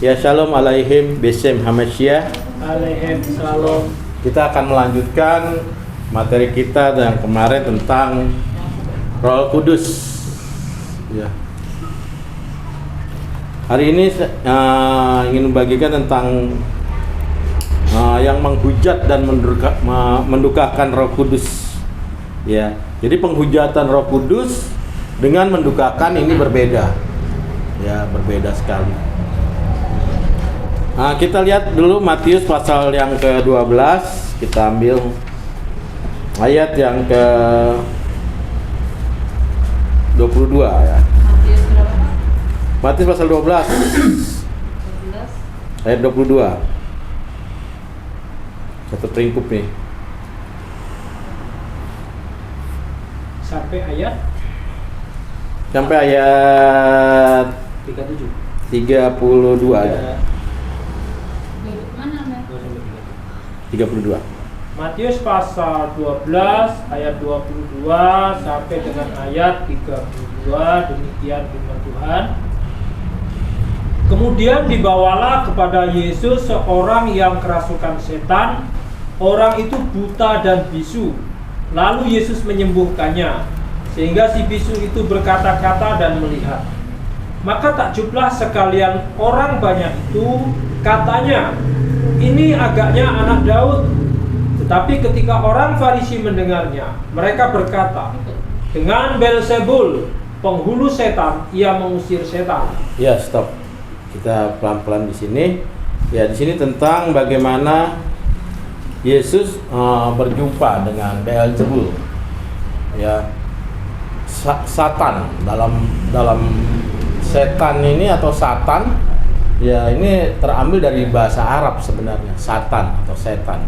Ya, shalom alaihim besem Hamasyiah. Alaihim salam. Kita akan melanjutkan materi kita yang kemarin tentang Roh Kudus. Ya. Hari ini ingin membagikan tentang yang menghujat dan mendukakan Roh Kudus. Ya. Jadi penghujatan Roh Kudus dengan mendukakan ini berbeda. Ya, berbeda sekali. Nah, kita lihat dulu Matius pasal yang ke-12. Kita ambil ayat yang ke-22 ya. Matius berapa? Matius pasal 12 ayat 22. Satu peringkup nih. Sampai ayat Ayat 37. 32 aja. Duduk mana, Mbak? 32. Matius pasal 12 ayat 22 sampai dengan ayat 32, demikian firman Tuhan. Kemudian dibawalah kepada Yesus seorang yang kerasukan setan. Orang itu buta dan bisu. Lalu Yesus menyembuhkannya, sehingga si bisu itu berkata-kata dan melihat. Maka takjublah sekalian orang banyak itu, katanya, ini agaknya anak Daud. Tetapi ketika orang Farisi mendengarnya, mereka berkata, dengan Beelzebul, penghulu setan, ia mengusir setan. Ya, stop. Kita pelan-pelan di sini. Ya, di sini tentang bagaimana Yesus berjumpa dengan Beelzebul. Ya, Satan dalam setan ini atau Satan. Ya, ini terambil dari bahasa Arab sebenarnya, Satan atau setan.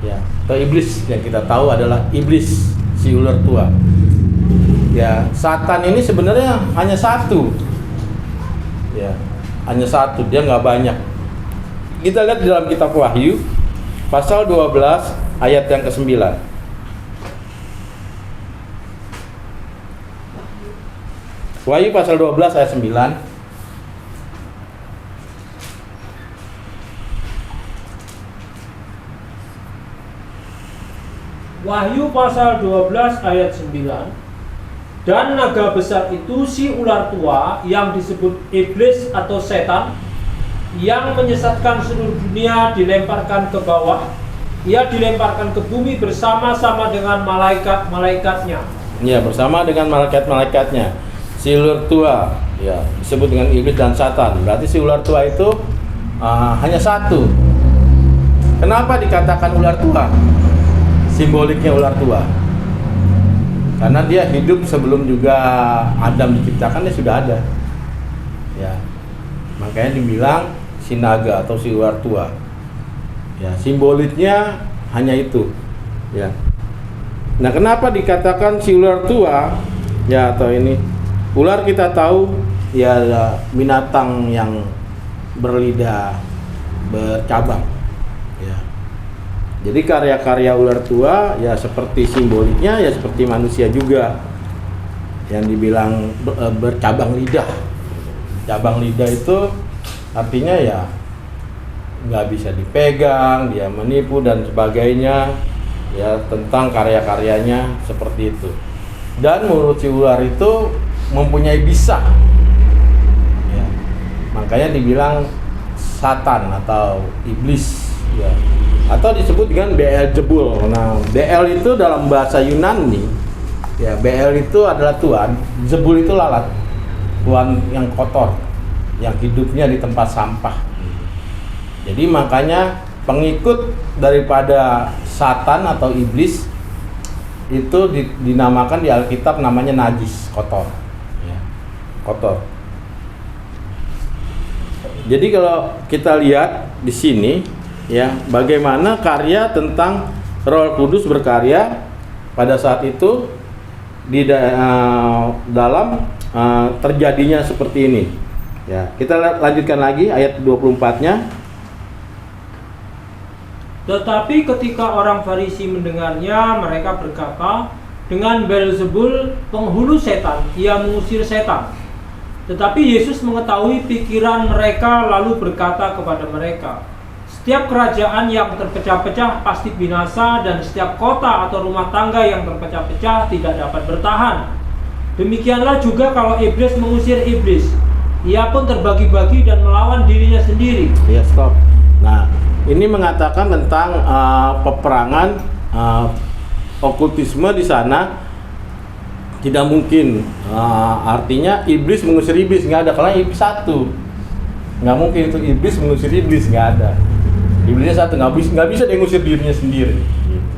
Ya, atau iblis yang kita tahu adalah iblis, si ular tua. Ya, Satan ini sebenarnya hanya satu. Ya, hanya satu, dia nggak banyak. Kita lihat di dalam kitab Wahyu pasal 12 ayat yang ke-9. Wahyu pasal 12 ayat 9. Wahyu pasal 12 ayat 9. Dan naga besar itu si ular tua yang disebut iblis atau setan, yang menyesatkan seluruh dunia, dilemparkan ke bawah. Ia dilemparkan ke bumi bersama-sama dengan malaikat-malaikatnya. Ya, bersama dengan malaikat-malaikatnya. Si ular tua, ya, disebut dengan iblis dan Satan. Berarti si ular tua itu hanya satu. Kenapa dikatakan ular tua? Simboliknya ular tua. Karena dia hidup sebelum juga Adam diciptakan, dia sudah ada. Ya. Makanya dibilang si naga atau si ular tua. Ya, simboliknya hanya itu. Ya. Nah, kenapa dikatakan si ular tua? Ya, atau ini ular kita tahu ya binatang yang berlidah bercabang. Ya. Jadi karya-karya ular tua ya seperti simboliknya ya seperti manusia juga yang dibilang bercabang lidah. Cabang lidah itu artinya ya nggak bisa dipegang, dia menipu dan sebagainya, ya tentang karya-karyanya seperti itu. Dan mulut si ular itu mempunyai bisa, ya. Makanya dibilang Satan atau iblis, ya. Atau disebut dengan Beelzebul. Nah, Beel itu dalam bahasa Yunani, ya Beel itu adalah Tuhan, Zebul itu lalat, Tuhan yang kotor, yang hidupnya di tempat sampah. Jadi makanya pengikut daripada Satan atau iblis itu dinamakan di Alkitab namanya najis, kotor. Ya, kotor. Jadi kalau kita lihat di sini ya bagaimana karya tentang Roh Kudus berkarya pada saat itu di dalam terjadinya seperti ini. Ya, kita lanjutkan lagi ayat 24-nya. Tetapi ketika orang Farisi mendengarnya, mereka berkata, dengan Beelzebul, penghulu setan, ia mengusir setan. Tetapi Yesus mengetahui pikiran mereka lalu berkata kepada mereka, setiap kerajaan yang terpecah-pecah pasti binasa, dan setiap kota atau rumah tangga yang terpecah-pecah tidak dapat bertahan. Demikianlah juga kalau iblis mengusir iblis, ia pun terbagi-bagi dan melawan dirinya sendiri. Ya, stop. Nah, ini mengatakan tentang peperangan okultisme di sana. Tidak mungkin, artinya iblis mengusir iblis, nggak ada. Karena iblis satu, nggak mungkin itu iblis mengusir iblis, nggak ada. Iblisnya satu, nggak bisa dia ngusir dirinya sendiri. Gitu.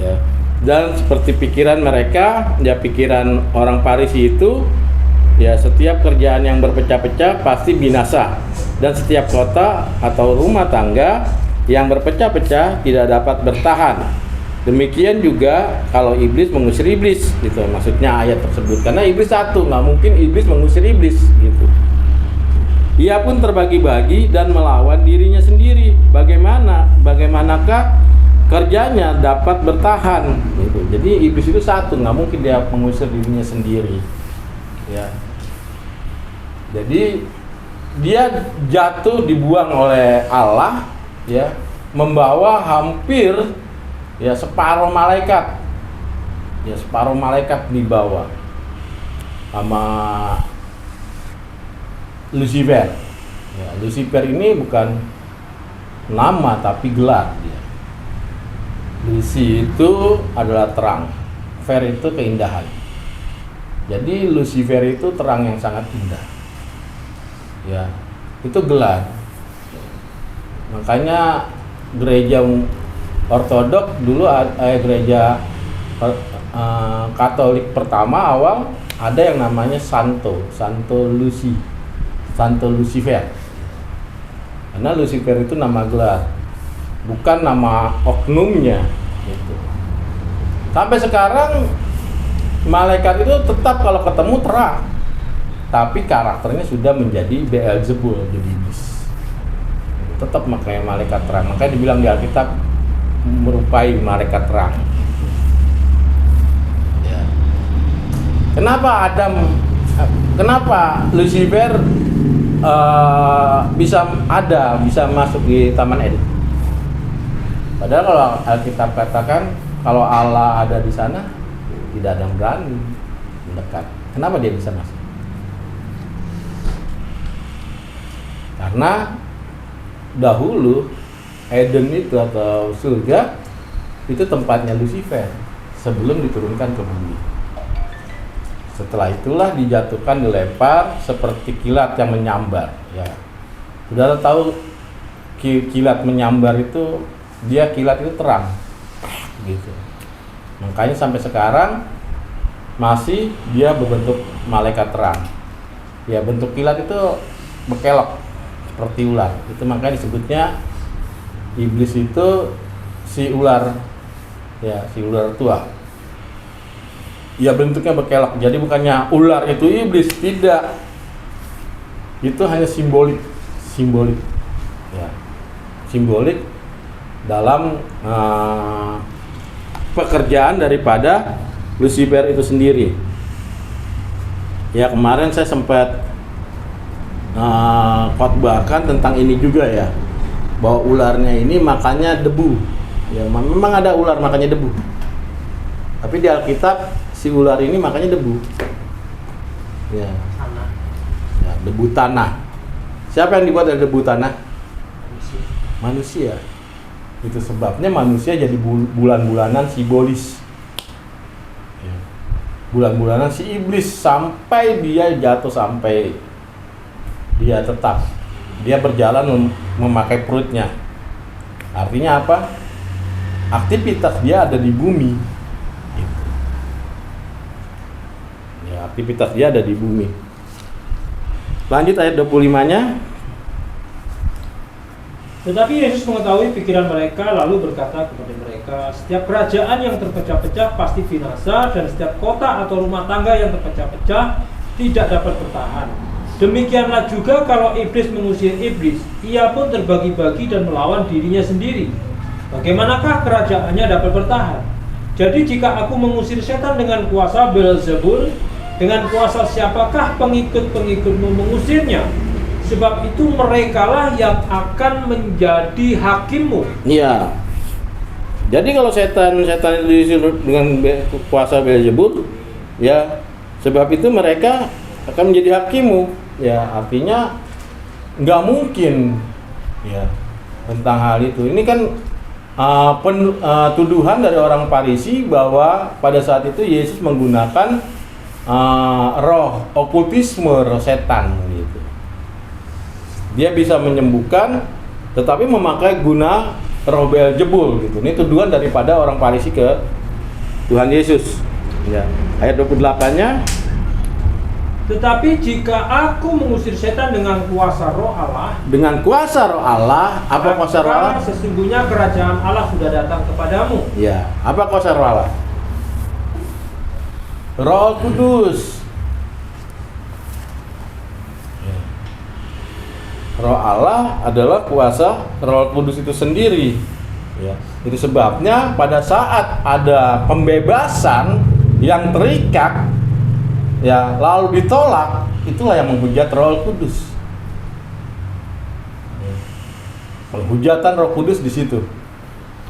Ya. Dan seperti pikiran mereka, ya pikiran orang Farisi itu, ya setiap kerjaan yang berpecah-pecah pasti binasa, dan setiap kota atau rumah tangga yang berpecah-pecah tidak dapat bertahan. Demikian juga kalau iblis mengusir iblis, gitu maksudnya ayat tersebut. Karena iblis satu, nggak mungkin iblis mengusir iblis, gitu. Ia pun terbagi-bagi dan melawan dirinya sendiri. Bagaimanakah kerjanya dapat bertahan, gitu. Jadi iblis itu satu, nggak mungkin dia mengusir dirinya sendiri, ya. Jadi dia jatuh dibuang oleh Allah, ya, membawa hampir ya separuh malaikat, ya separuh malaikat dibawa sama Lucifer. Ya, Lucifer ini bukan nama tapi gelar dia. Lucy itu adalah terang, Fer itu keindahan. Jadi Lucifer itu terang yang sangat indah. Ya, itu gelar. Makanya gereja Ortodok dulu, gereja Katolik pertama awal ada yang namanya Santo Lucifer. Karena Lucifer itu nama gelar, bukan nama oknumnya, gitu. Sampai sekarang malaikat itu tetap kalau ketemu terang, tapi karakternya sudah menjadi Beelzebul, jadi iblis. Tetap makanya malaikat terang, makanya dibilang di Alkitab merupai malaikat terang. Ya. Kenapa Lucifer bisa masuk di Taman Eden? Padahal kalau Alkitab katakan kalau Allah ada di sana, tidak ada yang berani mendekat. Kenapa dia bisa masuk? Karena dahulu Eden itu atau surga itu tempatnya Lucifer sebelum diturunkan ke bumi. Setelah itulah dijatuhkan, dilempar seperti kilat yang menyambar. Ya, sudah tahu kilat menyambar itu, dia kilat itu terang, gitu. Makanya sampai sekarang masih dia berbentuk malaikat terang. Ya, bentuk kilat itu berkelok seperti ular. Itu makanya disebutnya iblis itu si ular, ya si ular tua. Ya bentuknya berkelok. Jadi bukannya ular itu iblis, tidak. Itu hanya simbolik, ya simbolik dalam pekerjaan daripada Lucifer itu sendiri. Ya kemarin saya sempat khotbahkan tentang ini juga ya, bahwa ularnya ini makannya debu. Ya memang ada ular makannya debu, tapi di Alkitab si ular ini makannya debu. Ya, ya debu tanah. Siapa yang dibuat dari debu tanah? Manusia. Itu sebabnya manusia jadi bulan-bulanan simbolis. Ya. Bulan-bulanan si iblis sampai dia jatuh, sampai dia tetap. Dia berjalan memakai perutnya. Artinya apa? Aktivitas dia ada di bumi. Gitu. Ya, aktivitas dia ada di bumi. Lanjut ayat 25-nya. Tetapi Yesus mengetahui pikiran mereka lalu berkata kepada mereka, setiap kerajaan yang terpecah-pecah pasti binasa, dan setiap kota atau rumah tangga yang terpecah-pecah tidak dapat bertahan. Demikianlah juga kalau iblis mengusir iblis, ia pun terbagi-bagi dan melawan dirinya sendiri. Bagaimanakah kerajaannya dapat bertahan? Jadi jika aku mengusir setan dengan kuasa Beelzebul, Dengan kuasa siapakah pengikut-pengikutmu mengusirnya? Sebab itu merekalah yang akan menjadi hakimmu. Iya. Jadi kalau setan itu diusir dengan kuasa Beelzebul, ya sebab itu mereka akan menjadi hakimmu. Ya artinya nggak mungkin ya tentang hal itu. Ini kan tuduhan dari orang Farisi bahwa pada saat itu Yesus menggunakan roh okultisme, roh setan gitu. Dia bisa menyembuhkan tetapi memakai guna roh Beelzebul gitu. Ini tuduhan daripada orang Farisi ke Tuhan Yesus. Ya. Ayat 28-nya, tetapi jika aku mengusir setan dengan kuasa roh Allah, dengan kuasa roh Allah, apa kuasa roh Allah? Sesungguhnya kerajaan Allah sudah datang kepadamu. Ya, apa kuasa roh Allah? Roh Kudus. Roh Allah adalah kuasa Roh Kudus itu sendiri. Ya, itu sebabnya pada saat ada pembebasan yang terikat, ya lalu ditolak, itulah yang menghujat Roh Kudus. Penghujatan Roh Kudus di situ.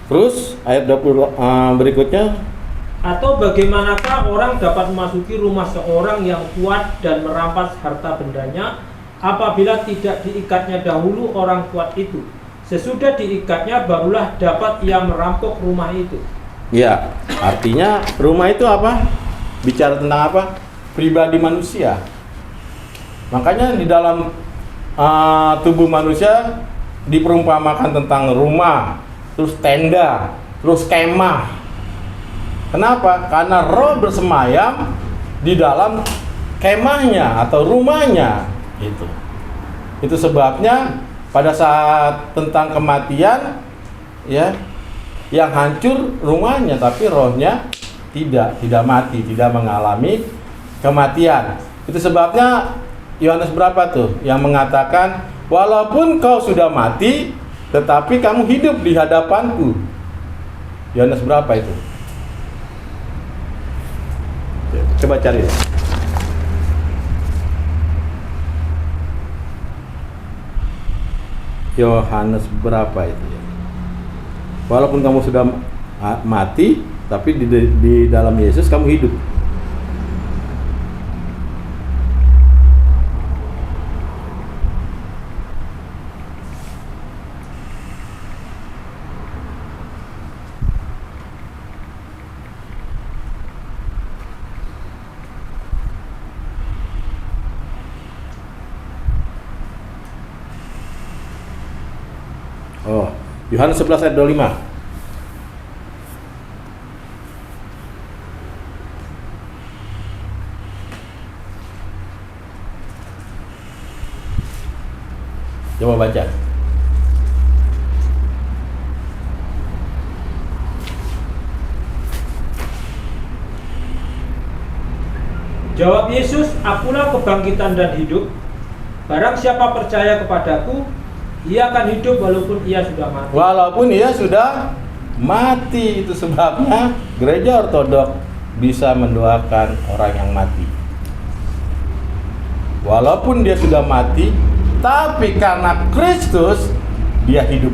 Terus ayat 20 berikutnya, atau bagaimanakah orang dapat memasuki rumah seorang yang kuat dan merampas harta bendanya apabila tidak diikatnya dahulu orang kuat itu? Sesudah diikatnya barulah dapat ia merampok rumah itu. Ya, artinya rumah itu apa? Bicara tentang apa? Pribadi manusia. Makanya di dalam tubuh manusia diperumpamakan tentang rumah, terus tenda, terus kemah. Kenapa? Karena roh bersemayam di dalam kemahnya atau rumahnya. Itu sebabnya pada saat tentang kematian, ya, yang hancur rumahnya, tapi rohnya tidak mati, tidak mengalami kematian. Itu sebabnya Yohanes berapa tuh yang mengatakan, walaupun kau sudah mati, tetapi kamu hidup di hadapanku. Yohanes berapa itu? Coba cari. Yohanes berapa itu? Walaupun kamu sudah mati, tapi di dalam Yesus kamu hidup. Oh, Yohanes 11 ayat 25. Coba baca. Jawab Yesus, akulah kebangkitan dan hidup. Barang siapa percaya kepadaku, ia akan hidup walaupun ia sudah mati. Walaupun ia sudah mati, itu sebabnya gereja ortodok bisa mendoakan orang yang mati. Walaupun dia sudah mati, tapi karena Kristus dia hidup.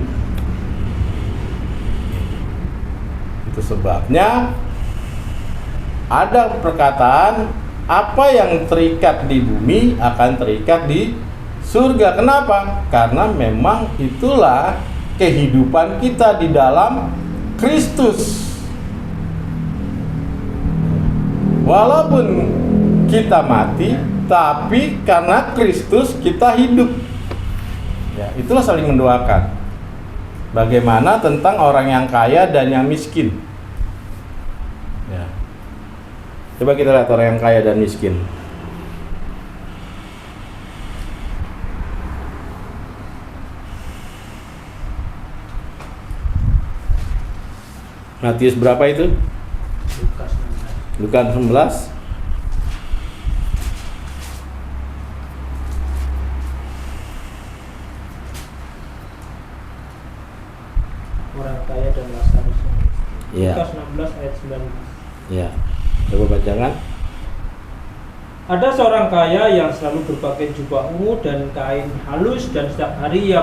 Itu sebabnya ada perkataan, apa yang terikat di bumi akan terikat di surga. Kenapa? Karena memang itulah kehidupan kita di dalam Kristus. Walaupun kita mati, tapi karena Kristus kita hidup. Ya, itulah saling mendoakan. Bagaimana tentang orang yang kaya dan yang miskin? Ya. Coba kita lihat orang yang kaya dan miskin. Matius berapa itu? Lukas 16. Orang kaya dan Lazarus. Ya. Lukas 16 ayat 19. Ya. Coba bacakan. Ada seorang kaya yang selalu berpakaian jubah ungu dan kain halus dan setiap hari ia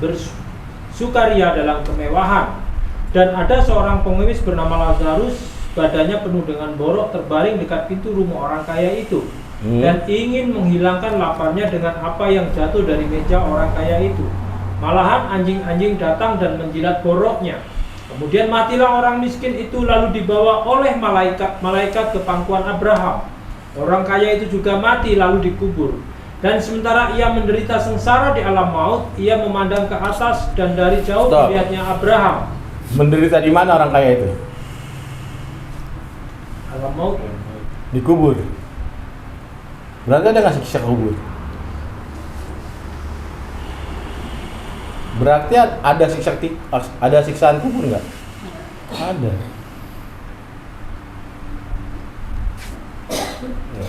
bersukaria dalam kemewahan. Dan ada seorang pengemis bernama Lazarus, badannya penuh dengan borok, terbaring dekat pintu rumah orang kaya itu, dan ingin menghilangkan laparnya dengan apa yang jatuh dari meja orang kaya itu. Malahan anjing-anjing datang dan menjilat boroknya. Kemudian matilah orang miskin itu, lalu dibawa oleh malaikat ke pangkuan Abraham. Orang kaya itu juga mati lalu dikubur. Dan sementara ia menderita sengsara di alam maut, ia memandang ke atas dan dari jauh melihatnya Abraham. Menderita di mana orang kaya itu? Alam maut. Dikubur. Berarti ada nggak siksa kubur? Berarti ada siksaan kubur nggak? Ada.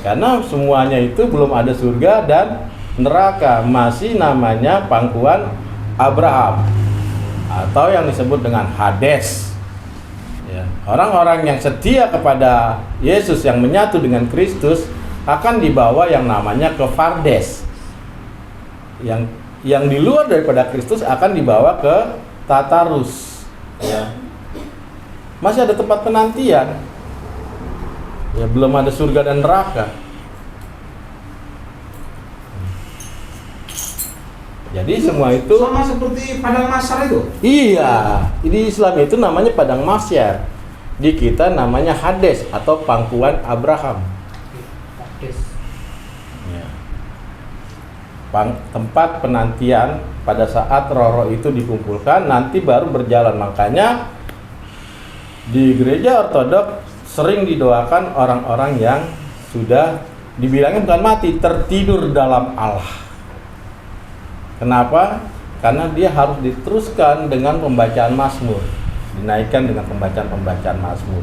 Karena semuanya itu belum ada surga dan neraka, masih namanya pangkuan Abraham atau yang disebut dengan Hades. Ya. Orang-orang yang setia kepada Yesus, yang menyatu dengan Kristus, akan dibawa yang namanya ke Pardes. Yang di luar daripada Kristus akan dibawa ke Tartarus. Ya. Masih ada tempat penantian. Ya, belum ada surga dan neraka. Jadi semua itu sama seperti padang mahsyar itu. Iya, di Islam itu namanya padang mahsyar. Di kita namanya Hades atau pangkuan Abraham. Ya. Tempat penantian pada saat roh-roh itu dikumpulkan, nanti baru berjalan. Makanya di gereja Ortodoks sering didoakan orang-orang yang sudah dibilangnya bukan mati, tertidur dalam Allah. Kenapa? Karena dia harus diteruskan dengan pembacaan Mazmur, dinaikkan dengan pembacaan Mazmur.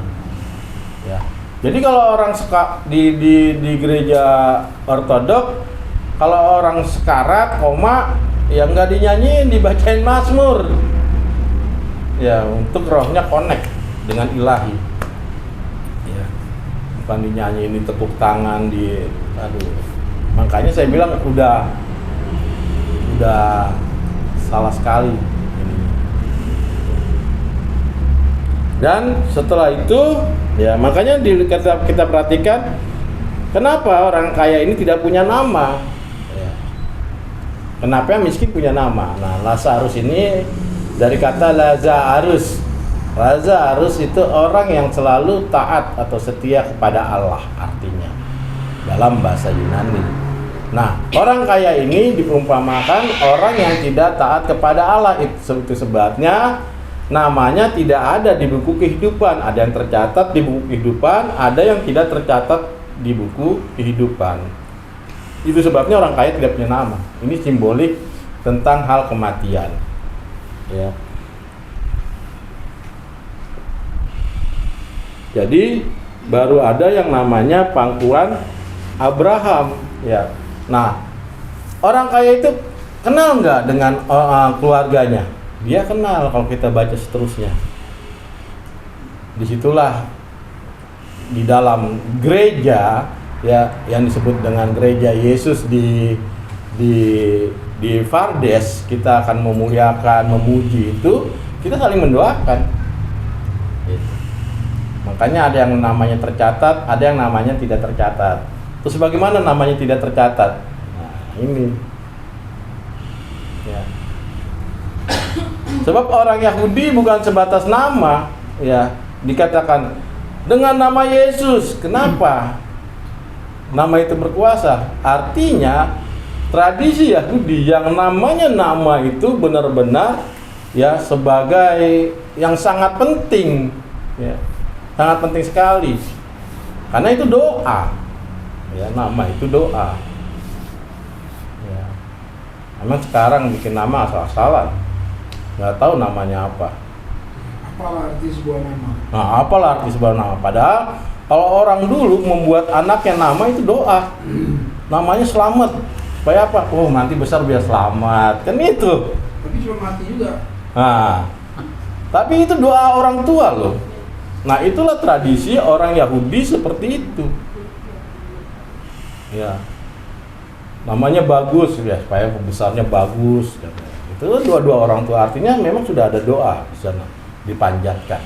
Ya. Jadi kalau orang di gereja Ortodoks, kalau orang sekarat, koma, ya nggak dinyanyiin, dibacain Mazmur. Ya, untuk rohnya connect dengan ilahi. Bukan dinyanyi ini tepuk tangan makanya saya bilang udah salah sekali ini. Dan setelah itu ya makanya kita perhatikan kenapa orang kaya ini tidak punya nama ya. Kenapa yang miskin punya nama? Nah, Lazarus ini dari kata Lazarus. Lazarus itu orang yang selalu taat atau setia kepada Allah artinya dalam bahasa Yunani. Nah, orang kaya ini diperumpamakan orang yang tidak taat kepada Allah. Itu sebabnya namanya tidak ada di buku kehidupan. Ada yang tercatat di buku kehidupan, ada yang tidak tercatat di buku kehidupan. Itu sebabnya orang kaya tidak punya nama. Ini simbolik tentang hal kematian. Ya. Jadi baru ada yang namanya pangkuan Abraham, ya. Nah, orang kaya itu kenal nggak dengan keluarganya? Dia kenal kalau kita baca seterusnya. Disitulah di dalam gereja, ya, yang disebut dengan gereja Yesus di Pardes, kita akan memuliakan, memuji itu, kita saling mendoakan. Makanya ada yang namanya tercatat, ada yang namanya tidak tercatat. Terus bagaimana namanya tidak tercatat? Nah, ini. Ya. Sebab orang Yahudi bukan sebatas nama, ya, dikatakan dengan nama Yesus. Kenapa? Nama itu berkuasa. Artinya tradisi Yahudi yang namanya nama itu benar-benar ya sebagai yang sangat penting, ya. Sangat penting sekali, karena itu doa, ya, nama itu doa. Ya. Memang sekarang bikin nama asal-asalan, nggak tahu namanya apa. Apalah arti sebuah nama? Nah, apalah arti sebuah nama? Padahal kalau orang dulu membuat anaknya nama itu doa, namanya selamat, supaya apa? Oh, nanti besar biar selamat, kan itu. Tapi cuma mati juga. Nah, tapi itu doa orang tua loh. Nah, itulah tradisi orang Yahudi seperti itu. Ya. Namanya bagus ya, supaya pembesarnya bagus. Itu dua-dua orang tua, artinya memang sudah ada doa di sana dipanjatkan.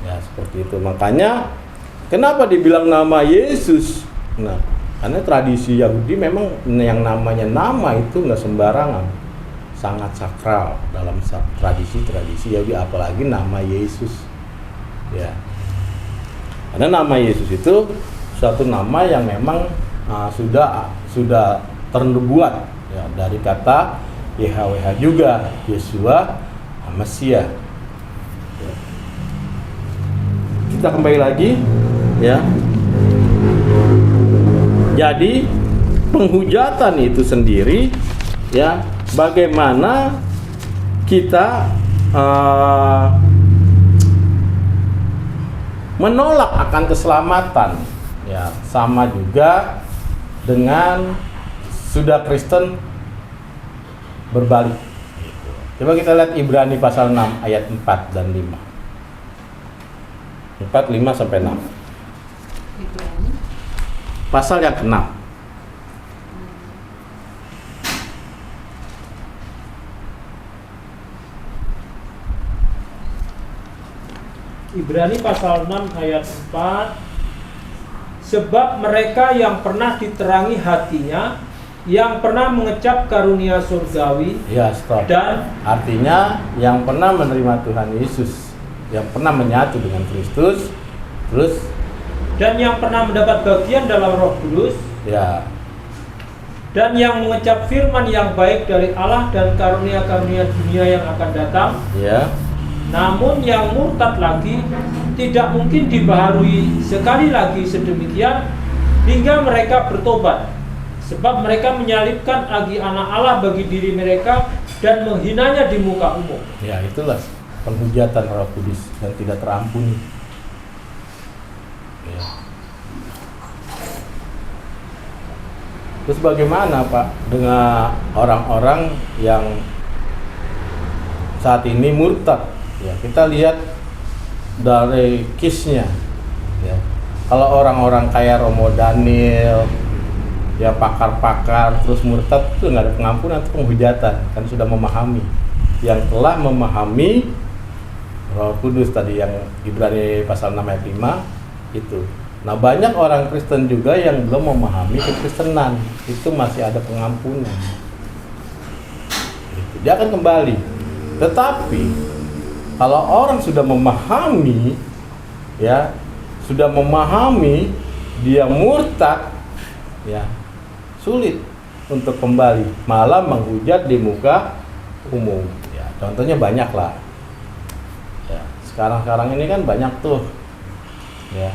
Ya, seperti itu. Makanya kenapa dibilang nama Yesus? Nah, karena tradisi Yahudi memang yang namanya nama itu nggak sembarangan, sangat sakral dalam tradisi Yahudi, apalagi nama Yesus. Ya, karena nama Yesus itu suatu nama yang memang sudah ternubuat ya, dari kata YHWH juga, Yeshua Mesias. Ya. Kita kembali lagi ya. Jadi penghujatan itu sendiri ya, bagaimana kita menolak akan keselamatan ya, sama juga dengan sudah Kristen berbalik. Coba kita lihat Ibrani pasal 6 ayat 4 dan 5. 4, 5 sampai 6. Ibrani. Pasal yang ke-6. Ibrani pasal 6 ayat 4. Sebab mereka yang pernah diterangi hatinya, yang pernah mengecap karunia surgawi, Ya, stop. dan Artinya yang pernah menerima Tuhan Yesus, yang pernah menyatu dengan Kristus, terus yang pernah mendapat bagian dalam Roh Kudus, ya, dan yang mengecap firman yang baik dari Allah dan karunia-karunia dunia yang akan datang. ya, Namun yang murtad lagi tidak mungkin dibaharui sekali lagi sedemikian hingga mereka bertobat, sebab mereka menyalibkan agi anak Allah bagi diri mereka dan menghinanya di muka umum. ya, itulah penghujatan Roh Kudus yang tidak terampuni. Ya. Terus bagaimana Pak dengan orang-orang yang saat ini murtad? Ya, kita lihat dari kisnya. Ya. Kalau orang-orang kayak Romo Daniel, ya pakar-pakar terus murtad, itu nggak ada pengampunan, itu penghujatan, kan sudah memahami, yang telah memahami Roh Kudus tadi yang Ibrani pasal 6 ayat 5 itu. Nah, banyak orang Kristen juga yang belum memahami kekristenan, itu masih ada pengampunan. Gitu. Dia akan kembali. Tetapi kalau orang sudah memahami, ya, sudah memahami dia murtad, ya, sulit untuk kembali, malah menghujat di muka umum. Ya, contohnya banyak lah. Ya, sekarang ini kan banyak tuh, ya,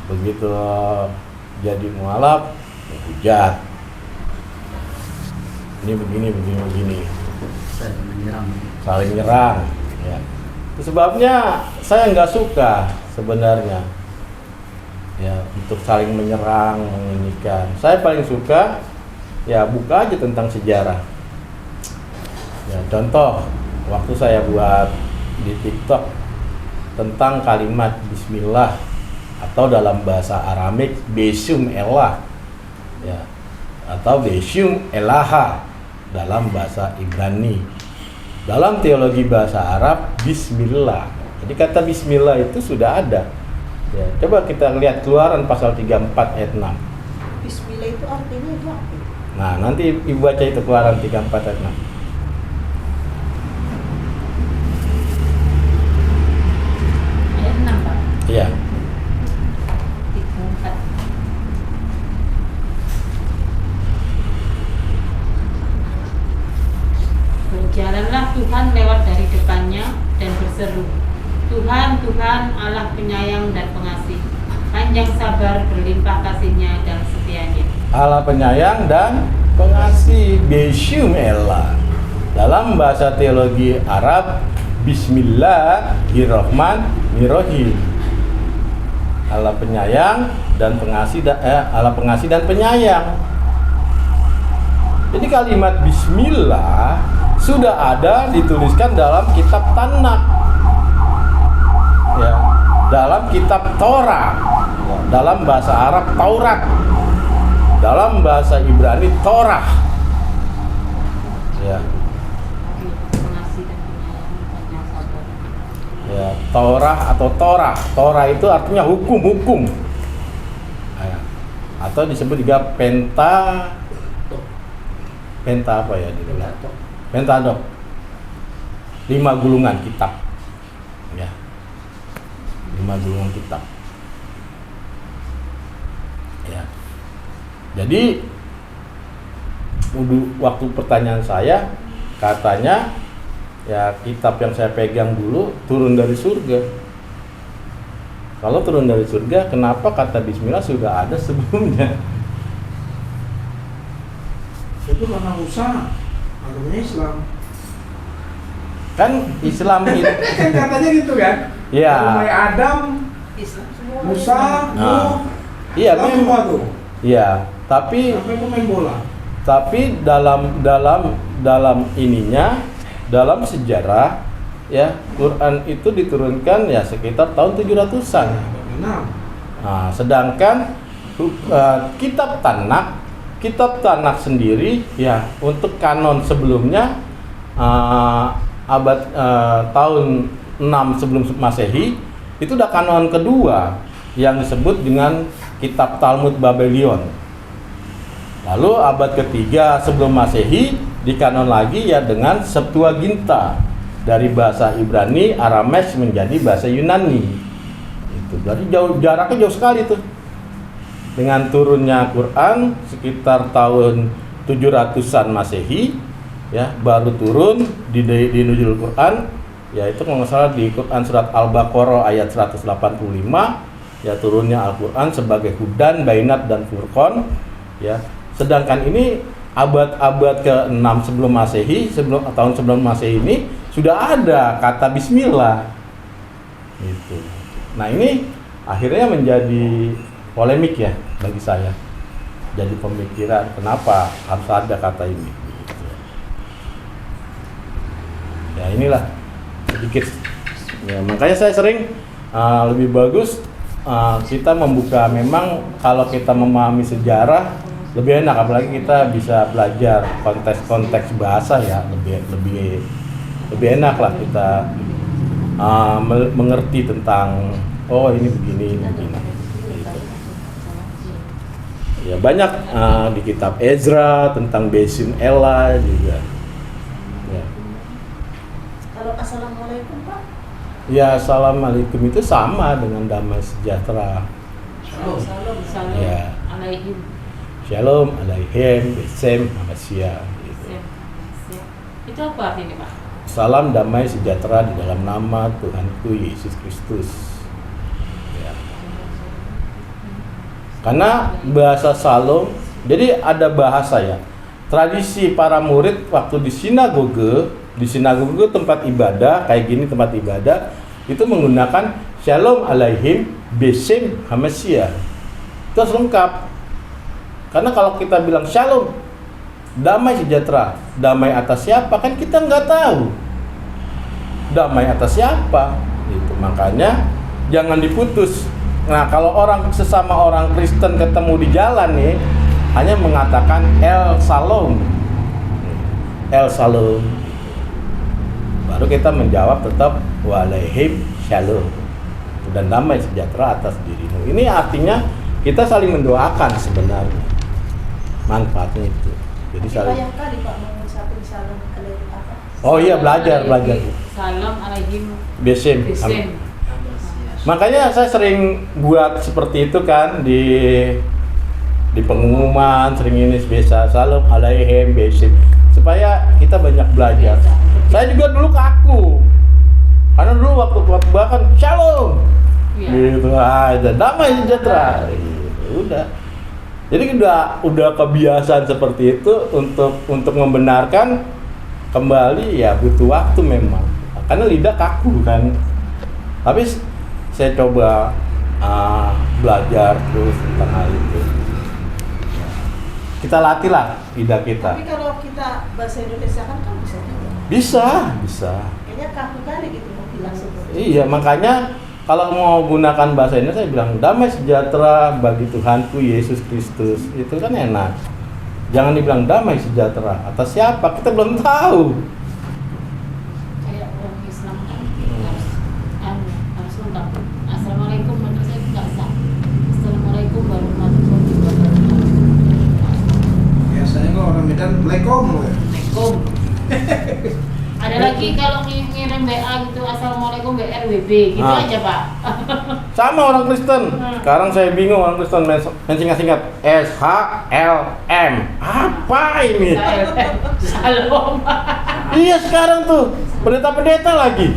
begitu jadi mualaf menghujat, ini begini, saling menyerang. Ya. Itu sebabnya saya nggak suka sebenarnya, ya, untuk saling menyerang, menginikan. Saya paling suka ya buka aja tentang sejarah. Ya, contoh waktu saya buat di TikTok tentang kalimat Bismillah atau dalam bahasa Aramik Besum Elah, ya, atau Besum Elaha dalam bahasa Ibrani. Dalam teologi bahasa Arab, Bismillah. Jadi kata Bismillah itu sudah ada. Ya, coba kita lihat Keluaran pasal 34 ayat 6. Bismillah itu artinya itu apa? Nah, nanti Ibu baca itu Keluaran 34 ayat 6. Ayat 6, Pak. Iya. 34. Berjalanlah Tuhan lewat dari depannya dan berseru, Tuhan, Tuhan, Allah penyayang dan pengasih, panjang sabar, berlimpah kasihnya dan setianya. Allah penyayang dan pengasih, Besum Elah. Dalam bahasa teologi Arab, Bismillahirrahmanirrahim. Allah penyayang dan pengasih, Allah pengasih dan penyayang. Jadi kalimat Bismillah sudah ada dituliskan dalam kitab Tanakh, ya, dalam kitab Torah, dalam bahasa Arab Taurat. dalam bahasa Ibrani Torah. Ya. Pengasih dan penyayang dan yang sabar. Ya, Torah atau Torah. Torah itu artinya hukum-hukum. Ya. Atau disebut juga Penta apa ya di dalam? Pentadok. 5 gulungan kitab. Ya. 5 gulungan kitab. Ya. Jadi waktu pertanyaan saya katanya ya kitab yang saya pegang dulu turun dari surga. Kalau turun dari surga, kenapa kata Bismillah sudah ada sebelumnya? Itu karena Musa, agamanya Islam. Kan Islam itu Kan katanya gitu kan? ya. Mulai Adam, Islam semua. Musa, Nah, Nuh, iya Islam semua memang. tuh. Iya, tapi Sampai pemain bola. dalam ininya, dalam sejarah ya Quran itu diturunkan ya sekitar tahun 700-an. Benar. Nah, sedangkan kitab Tanak sendiri ya untuk kanon sebelumnya abad tahun 6 sebelum Masehi itu udah kanon kedua yang disebut dengan kitab Talmud Babylon. Lalu abad ketiga sebelum Masehi dikanon lagi ya dengan Septuaginta dari bahasa Ibrani Aramees menjadi bahasa Yunani. Itu berarti jaraknya jauh sekali tuh. Dengan turunnya Quran sekitar tahun 700-an Masehi ya baru turun di Nuzul Quran yaitu kalau nggak salah di Quran surat Al-Baqarah ayat 185 ya turunnya Al-Quran sebagai Hudan, Bainat dan Furqan ya. Sedangkan ini abad-abad ke-6 sebelum Masehi, tahun sebelum Masehi ini sudah ada kata Bismillah. Gitu. Nah, ini akhirnya menjadi polemik ya bagi saya. Jadi pemikiran kenapa harus ada kata ini. Gitu. Ya inilah sedikit. Ya, makanya saya sering lebih bagus kita membuka memang kalau kita memahami sejarah lebih enak apalagi kita bisa belajar konteks bahasa ya lebih enak lah kita mengerti tentang oh ini begini. Ya banyak di kitab Ezra tentang Besim Ela juga. Ya. Kalau assalamualaikum Pak. Ya assalamualaikum itu sama dengan damai sejahtera. Salam. Salam Ya. alaihim. Shalom alaihim Besem Hamasya gitu. Itu apa artinya Pak? Salam damai sejahtera di dalam nama Tuhanku Yesus Kristus. Ya. Karena bahasa Salom, jadi ada bahasa ya. Tradisi para murid waktu di sinagoge tempat ibadah kayak gini tempat ibadah itu menggunakan Shalom alaihim Besem Hamasya. Itu harus lengkap. Karena kalau kita bilang Shalom damai sejahtera, damai atas siapa kan kita nggak tahu. Damai atas siapa? Itu makanya jangan diputus. Nah, kalau sesama orang Kristen ketemu di jalan nih, hanya mengatakan El Shalom. El Shalom. Baru kita menjawab tetap Walaihim Shalom. Dan damai sejahtera atas dirimu. Ini artinya kita saling mendoakan sebenarnya. Manfaatnya itu. Jadi saling. Banyak kali Pak mengucapkan salam alaihim apa? Oh iya belajar. Salam alaihim Besem. Besem. Makanya saya sering buat seperti itu kan di pengumuman sering ini biasa Salam alaihim Besem supaya kita banyak belajar. Saya juga dulu kaku karena dulu waktu bahkan Shalom gitu aja damai sejahtera udah. Jadi udah kebiasaan seperti itu untuk membenarkan kembali ya butuh waktu memang karena lidah kaku kan. Tapi saya coba belajar terus tentang hal itu. Kita latihlah lidah kita. Tapi kalau kita bahasa Indonesia kan bisa juga. Bisa. Kayaknya kaku kali gitu mau bilang seperti. Iya makanya kalau mau gunakan bahasa ini saya bilang damai sejahtera bagi Tuhanku Yesus Kristus. Itu kan enak. Jangan dibilang damai sejahtera atas siapa, kita belum tahu. Kayak orang Islam kan harus lengkap. Assalamualaikum, menurut saya nggak sah. Assalamualaikum warahmatullahi wabarakatuh. Biasanya kok orang Medan Assalamualaikum. Assalamualaikum. Ada lagi kalau ngirim WA gitu, Assalamualaikum BRWB gitu aja Pak. Sama orang Kristen. Sekarang saya bingung orang Kristen singkat-singkat SHLM. Apa ini? Shalom. Iya sekarang tuh pendeta-pendeta lagi.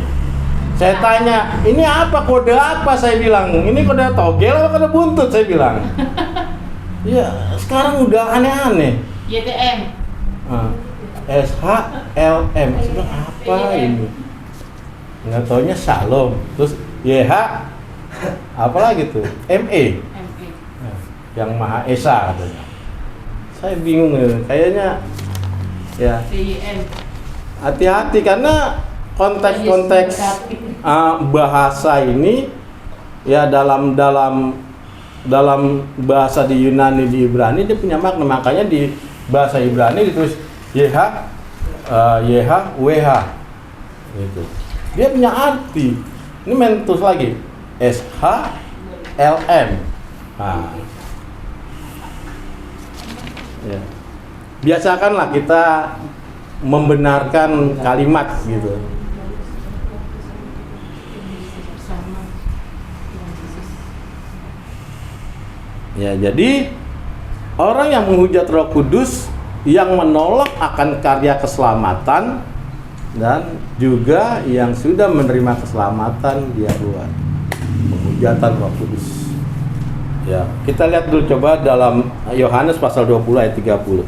Saya tanya, ini apa, kode apa? Saya bilang, ini kode togel atau kode buntut? Saya bilang. Iya, sekarang udah aneh-aneh. YTM. SHLM. Saya bilang, apa ini? Nggak taunya Shalom. Terus YH apa lagi tuh? ME. Yang Maha Esa katanya. Saya bingung ya. Kayaknya ya BYM. hati-hati karena konteks-konteks bahasa ini ya dalam bahasa di Yunani, di Ibrani dia punya makna. Makanya di bahasa Ibrani ditulis YH WH gitu. Dia punya arti. Ini mentus lagi SHLM. Nah, ya. Biasakanlah kita membenarkan kalimat gitu. Ya, jadi orang yang menghujat Roh Kudus yang menolak akan karya keselamatan dan juga yang sudah menerima keselamatan dia buat penghujatan Roh Kudus. Ya, kita lihat dulu coba dalam Yohanes pasal 20 ayat 30.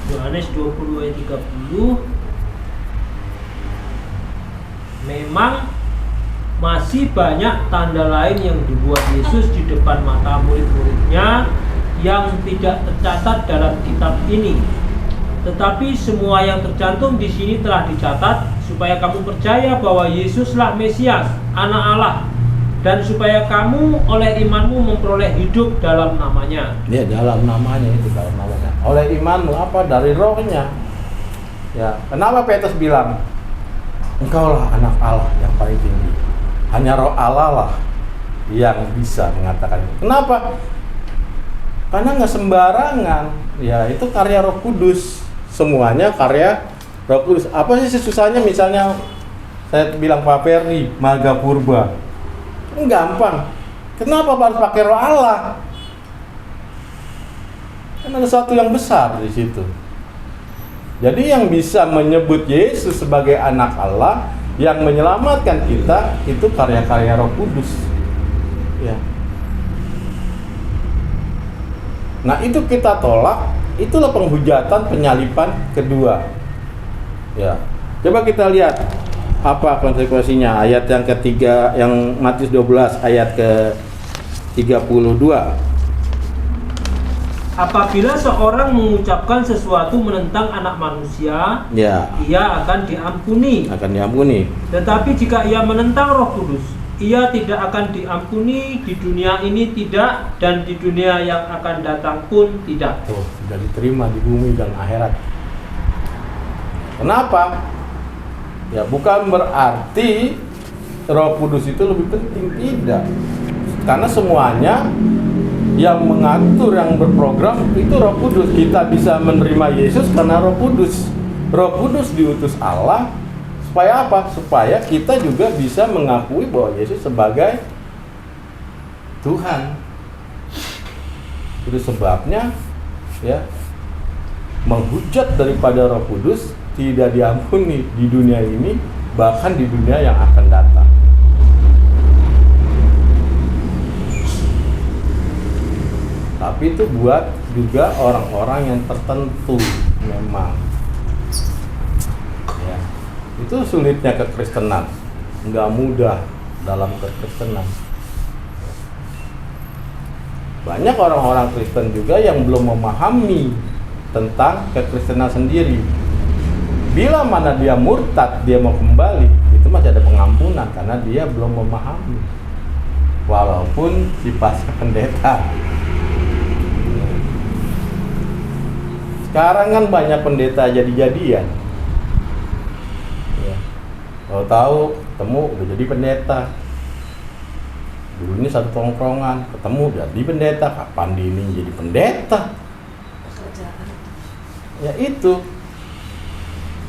Yohanes 20 ayat 30. Memang masih banyak tanda lain yang dibuat Yesus di depan mata murid-muridnya yang tidak tercatat dalam kitab ini. Tetapi semua yang tercantum di sini telah dicatat supaya kamu percaya bahwa Yesuslah Mesias, Anak Allah, dan supaya kamu oleh imanmu memperoleh hidup dalam namanya. Ya, dalam namanya itu, dalam namanya. Oleh imanmu apa? Dari rohnya. Ya, kenapa Petrus bilang engkaulah anak Allah yang paling tinggi. Hanya roh Allah lah yang bisa mengatakan itu. Kenapa? Karena nggak sembarangan. Ya, itu karya Roh Kudus. Semuanya karya Roh Kudus. Apa sih susahnya? Misalnya saya bilang Pak Ferdi, Maga Purba. Gampang. Kenapa harus pakai roh Allah? Kan ada sesuatu yang besar di situ. Jadi yang bisa menyebut Yesus sebagai anak Allah yang menyelamatkan kita itu karya-karya Roh Kudus. Ya. Nah, itu kita tolak, itulah penghujatan penyaliban kedua. Ya. Coba kita lihat apa konsekuensinya, ayat yang ketiga, yang Matius 12 ayat ke 32. Apabila seorang mengucapkan sesuatu menentang anak manusia, Ya, ia akan diampuni. akan diampuni. Tetapi jika ia menentang Roh Kudus, ia tidak akan diampuni di dunia ini tidak, dan di dunia yang akan datang pun tidak. Tuh, sudah diterima di bumi dan akhirat. Kenapa? Ya, bukan berarti Roh Kudus itu lebih penting, tidak. Karena semuanya yang mengatur, yang berprogram itu Roh Kudus. Kita bisa menerima Yesus karena Roh Kudus. Roh Kudus diutus Allah supaya apa? Supaya kita juga bisa mengakui bahwa Yesus sebagai Tuhan. Itu sebabnya ya, menghujat daripada Roh Kudus tidak diampuni di dunia ini, bahkan di dunia yang akan datang. Tapi itu buat juga orang-orang yang tertentu memang. Ya. Itu sulitnya kekristenan. Nggak mudah dalam kekristenan. banyak orang-orang Kristen juga yang belum memahami tentang kekristenan sendiri. Bila mana dia murtad, dia mau kembali, itu masih ada pengampunan karena dia belum memahami. Walaupun si pastor pendeta. Sekarang kan banyak pendeta jadi-jadian. Ya. Kalau tahu, ketemu udah jadi pendeta. Dulu ini satu tongkrongan, ketemu jadi pendeta. Kapan dia ini jadi pendeta? Pekerjaan. Ya itu.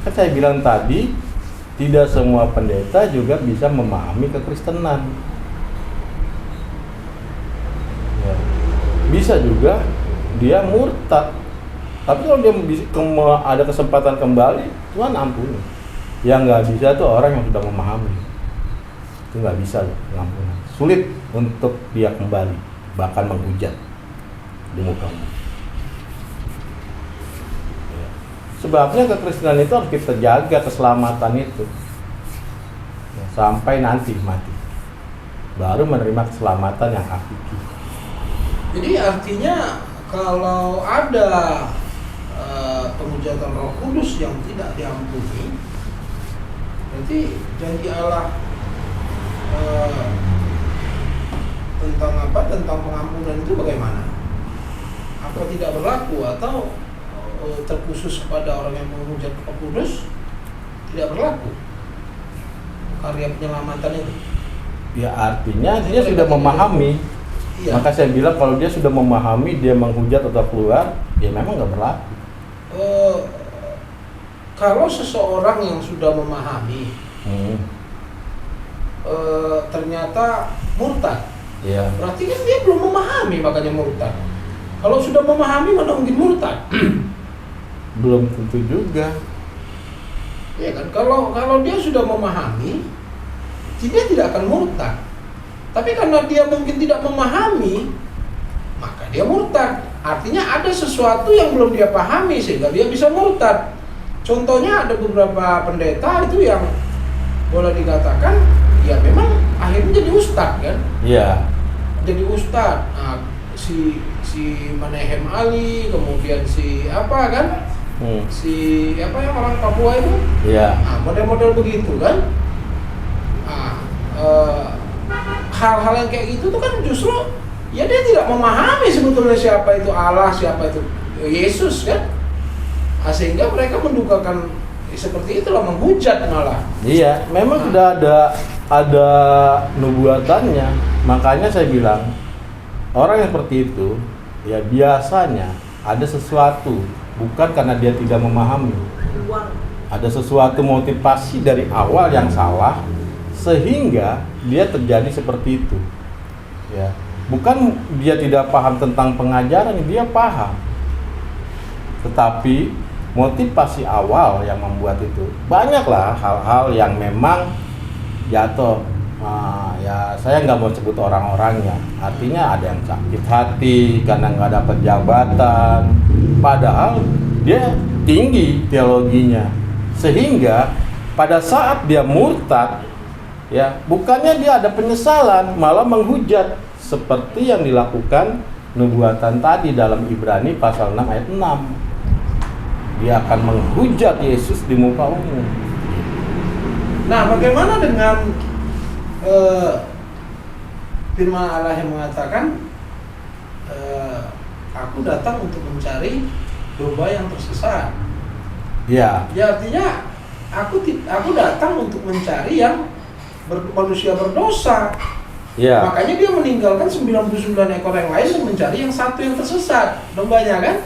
Kan saya bilang tadi, tidak semua pendeta juga bisa memahami kekristenan. Ya. Bisa juga dia murtad. Tapi kalau dia ada kesempatan kembali, Tuhan ampuni. Yang nggak bisa tuh orang yang sudah memahami. Itu nggak bisa loh, pengampunan. Sulit untuk dia kembali, bahkan menghujat di muka umum. Ya. Sebabnya kekristenan itu harus kita jaga keselamatan itu. Ya, sampai nanti mati. Baru menerima keselamatan yang hakiki. Jadi artinya kalau ada penghujatan Roh Kudus yang tidak diampuni, berarti janji Allah tentang apa? Tentang pengampunan itu bagaimana? Apa tidak berlaku atau terkhusus kepada orang yang menghujat Roh Kudus tidak berlaku karya penyelamatan itu? Ya artinya dia sudah memahami. Iya. Maka saya bilang kalau dia sudah memahami, dia menghujat atau keluar, ya memang nggak berlaku. Kalau seseorang yang sudah memahami ternyata murtad, Ya. berarti kan dia belum memahami makanya murtad. Kalau sudah memahami mana mungkin murtad? Belum tentu juga. Ya kan, kalau dia sudah memahami, dia tidak akan murtad. Tapi karena dia mungkin tidak memahami, maka dia murtad. Artinya ada sesuatu yang belum dia pahami sehingga dia bisa murtad. Contohnya ada beberapa pendeta itu yang boleh dikatakan ya memang akhirnya jadi ustadz kan? Iya. Jadi ustadz. Nah, si Manehem Ali, kemudian si apa kan? Si apa yang orang Papua itu? Iya. Nah, model-model begitu kan? Nah, hal-hal yang kayak gitu tuh kan justru ya dia tidak memahami sebetulnya siapa itu Allah, siapa itu Yesus kan? Nah, sehingga mereka mendukakan seperti itulah, menghujat malah. Iya, memang sudah ada nubuatannya. Makanya saya bilang orang yang seperti itu ya biasanya ada sesuatu, bukan karena dia tidak memahami. Uang. Ada sesuatu motivasi dari awal yang salah sehingga dia terjadi seperti itu. Ya. Bukan dia tidak paham tentang pengajaran, dia paham. Tetapi motivasi awal yang membuat itu banyaklah hal-hal yang memang jatuh. Ya saya nggak mau sebut orang-orangnya. Artinya ada yang sakit hati karena nggak dapat jabatan. Padahal dia tinggi teologinya. Sehingga pada saat dia murtad, ya bukannya dia ada penyesalan, malah menghujat seperti yang dilakukan nubuatan tadi dalam Ibrani pasal 6 ayat 6. Dia akan menghujat Yesus di muka umum. Nah, bagaimana dengan firman Allah yang mengatakan aku datang untuk mencari domba yang tersesat? Ya. Ya artinya aku datang untuk mencari yang manusia berdosa. Ya. Makanya dia meninggalkan 99 ekor yang lain dan mencari yang satu yang tersesat, dombanya kan?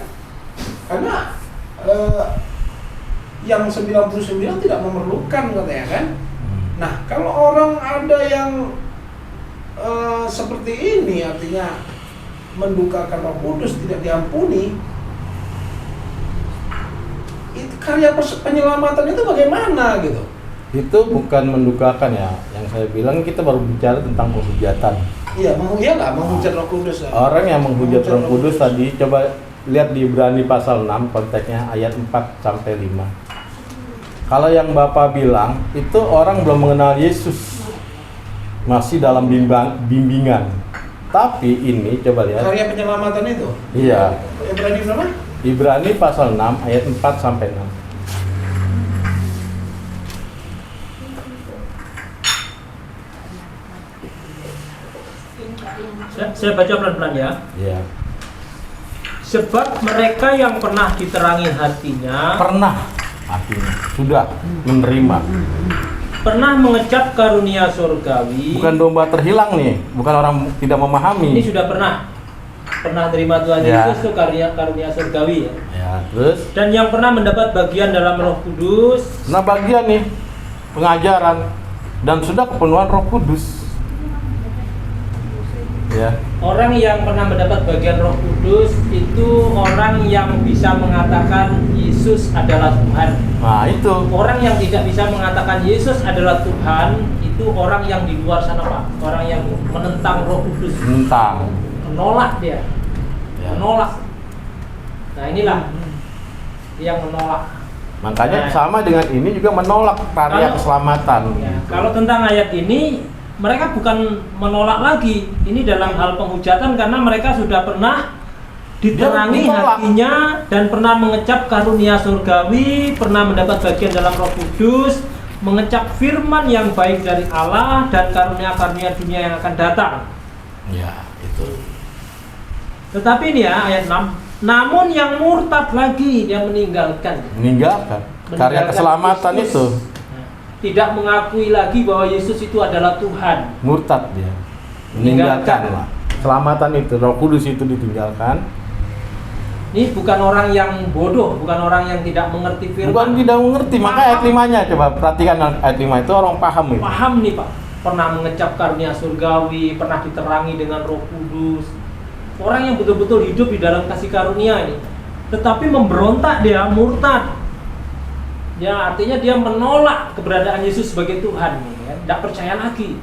Karena yang 99 tidak memerlukan katanya kan? Nah, kalau orang ada yang seperti ini, artinya mendukakan Roh Kudus tidak diampuni, itu karya penyelamatan itu bagaimana gitu? Itu bukan mendukakan ya. Yang saya bilang kita baru bicara tentang penghujatan. Iya, menghujat Roh Kudus. Orang yang menghujat Roh Kudus tadi, coba lihat di Ibrani pasal 6 konteksnya ayat 4 sampai 5. Kalau yang Bapak bilang itu orang belum mengenal Yesus, masih dalam bimbingan. Tapi ini coba lihat. Karya penyelamatan itu. Iya. Ibrani berapa? Ibrani pasal 6 ayat 4 sampai 6. Saya baca pelan-pelan ya. Iya. Sebab mereka yang pernah diterangi hatinya, Pernah artinya sudah menerima. pernah mengecap karunia surgawi. Bukan domba terhilang nih, bukan orang tidak memahami. Ini sudah pernah terima Tuhan Ya. Yesus itu karunia surgawi ya. Ya, terus Dan yang pernah mendapat bagian dalam Roh Kudus, nah bagian nih pengajaran dan sudah kepenuhan Roh Kudus. Ya. orang yang pernah mendapat bagian Roh Kudus itu orang yang bisa mengatakan Yesus adalah Tuhan. Nah, itu. Orang yang tidak bisa mengatakan Yesus adalah Tuhan itu orang yang di luar sana, Pak. Orang yang menentang Roh Kudus. Tentang. Menolak dia. Ya. Menolak. Nah, inilah yang menolak. Makanya Nah. sama dengan ini juga menolak karya Kalau- keselamatan. Ya, kalau tentang ayat ini mereka bukan menolak lagi. Ini dalam hal penghujatan karena mereka sudah pernah diterangi Dia menolak. hatinya dan pernah mengecap karunia surgawi, pernah mendapat bagian dalam Roh Kudus, mengecap firman yang baik dari Allah dan karunia-karunia dunia yang akan datang. Ya, itu. Tetapi ini ya ayat 6, namun yang murtad lagi dia meninggalkan Meninggalkan karya keselamatan Kristus. itu. Tidak mengakui lagi bahwa Yesus itu adalah Tuhan. Murtad dia. Meninggalkan lah. Keselamatan itu, Roh Kudus itu ditinggalkan. Ini bukan orang yang bodoh, bukan orang yang tidak mengerti firman. Bukan tidak mengerti, maka ayat 5-nya coba perhatikan ayat 5 itu orang paham itu. Paham nih Pak, pernah mengecap karunia surgawi, pernah diterangi dengan Roh Kudus. Orang yang betul-betul hidup di dalam kasih karunia ini. Tetapi memberontak dia, murtad. Ya artinya dia menolak keberadaan Yesus sebagai Tuhan, ya. Tidak percaya lagi.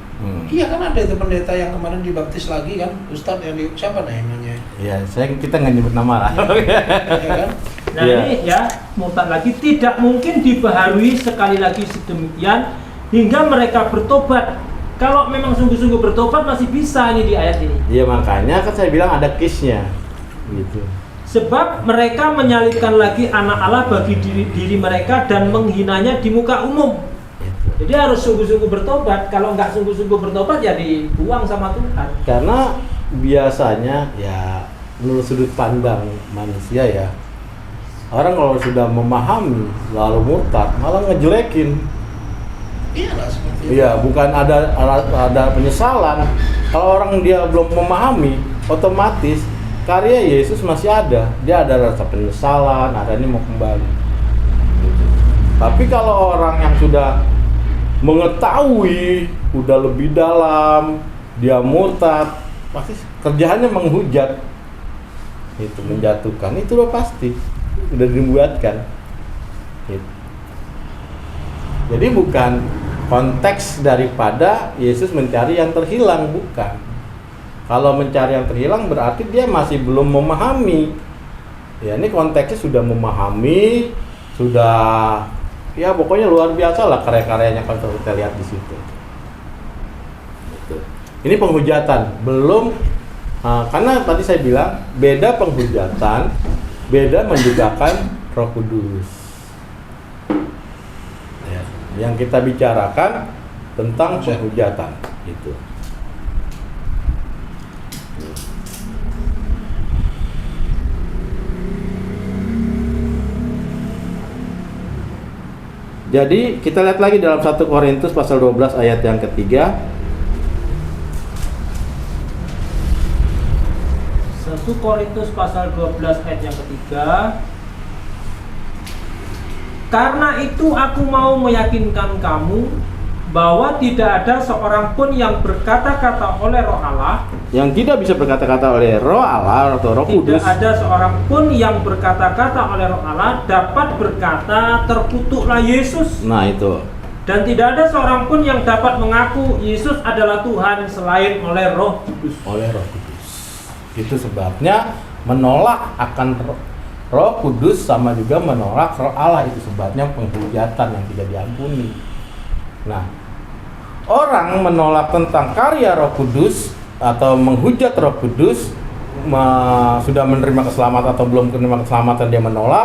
Iya kan ada itu pendeta yang kemarin dibaptis lagi kan, Ustadz yang di siapa namanya? Ya, kita nggak nyebut nama lah. Iya kan? Nah Iya. ini ya murtad lagi, tidak mungkin dibaharui sekali lagi sedemikian hingga mereka bertobat. Kalau memang sungguh-sungguh bertobat masih bisa ini di ayat ini. Iya, makanya kan saya bilang ada case-nya. Gitu. Sebab mereka menyalibkan lagi anak Allah bagi diri mereka dan menghinanya di muka umum. Gitu. Jadi harus sungguh-sungguh bertobat. Kalau nggak sungguh-sungguh bertobat ya dibuang sama Tuhan. Karena biasanya ya menurut sudut pandang manusia ya, orang kalau sudah memahami lalu murtad malah ngejelekin. Iya lah seperti itu. Iya, bukan ada penyesalan. Kalau orang dia belum memahami, otomatis karya Yesus masih ada. Dia ada rasa penyesalan, ada ini mau kembali. Gitu. Tapi kalau orang yang sudah mengetahui, udah lebih dalam, dia murtad, pasti kerjaannya menghujat. Itu menjatuhkan, itu udah pasti. Udah dibuatkan. Gitu. Jadi bukan konteks daripada Yesus mencari yang terhilang, bukan. Kalau mencari yang terhilang berarti dia masih belum memahami. Ya ini konteksnya sudah memahami, sudah ya pokoknya luar biasa lah karya-karyanya kalau kita lihat di situ. Gitu. Ini penghujatan, belum karena tadi saya bilang beda penghujatan, beda menjugakan Roh Kudus. Yang kita bicarakan tentang penghujatan itu. Jadi kita lihat lagi dalam 1 Korintus pasal 12 ayat yang ketiga. 1 Korintus pasal 12 ayat yang ketiga. Karena itu aku mau meyakinkan kamu bahwa tidak ada seorang pun yang berkata-kata oleh Roh Allah, Yang tidak bisa berkata-kata oleh Roh Allah atau Roh Kudus. tidak ada seorang pun yang berkata-kata oleh Roh Allah dapat berkata terkutuklah Yesus. Nah itu. Dan tidak ada seorang pun yang dapat mengaku Yesus adalah Tuhan selain oleh Roh Kudus. Oleh Roh Kudus. Itu sebabnya menolak akan Roh Kudus sama juga menolak Roh Allah, itu sebabnya penghujatan yang tidak diampuni. Nah, orang menolak tentang karya Roh Kudus atau menghujat Roh Kudus, sudah menerima keselamatan atau belum menerima keselamatan dia menolak,